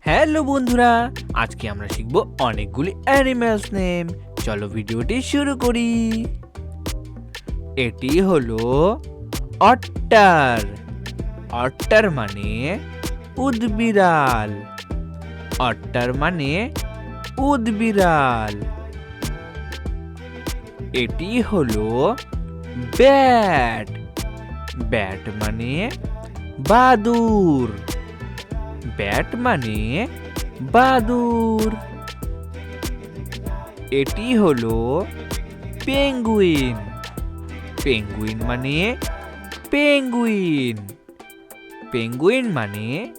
Hello বন্ধুরা, আজকে আমরা শিখব অনেকগুলি অ্যানিমেলস নেম। চলো ভিডিওটি শুরু করি। এটি হলো অট্টার। অট্টার মানে উদবিড়াল। অট্টার মানে উদবিড়াল। এটি হলো ব্যাট। ব্যাট মানে বাদুড়। ব্যাট মানে বাদুড়। এটি হলো পেঙ্গুইন। পেঙ্গুইন মানে পেঙ্গুইন। পেঙ্গুইন মানে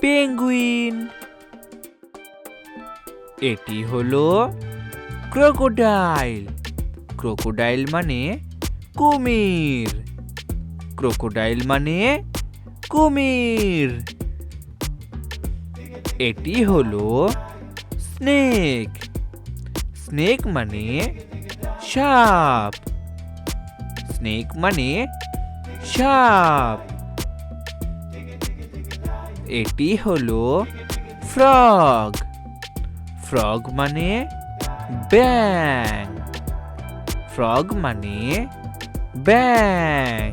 পেঙ্গুইন। এটি হলো ক্রোকোডাইল। ক্রোকোডাইল মানে কুমির। ক্রোকোডাইল মানে কুমির। এটি হলো স্নেক। স্নেক মানে সাপ। স্নেক মানে সাপ। এটি হলো ফ্রগ। ফ্রগ মানে ব্যাং। ফ্রগ মানে ব্যাং।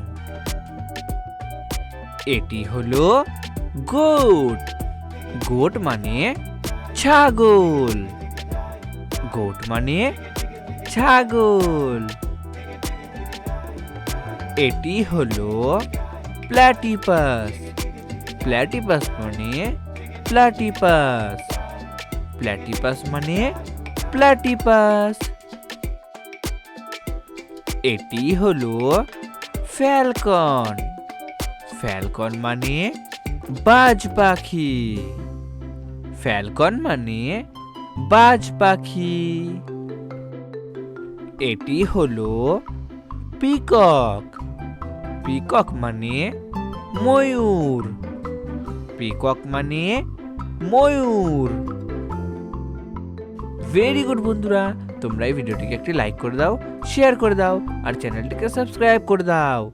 এটি হলো গোট। গোট মানে ছাগল। গোট মানে ছাগল। এটি হলো প্ল্যাটিপাস। প্ল্যাটিপাস মানে প্ল্যাটিপাস। প্ল্যাটিপাস মানে প্ল্যাটিপাস। এটি হলো ফ্যালকন। ফ্যালকন মানে বাজ পাখি। ফ্যালকন মানে বাজ পাখি। এটি হলো পিকক। পিকক মানে ময়ূর। পিকক মানে ময়ূর। ভেরি গুড বন্ধুরা, তোমরা এই ভিডিওটিকে একটি লাইক করে দাও, শেয়ার করে দাও আর চ্যানেলটিকে সাবস্ক্রাইব করে দাও।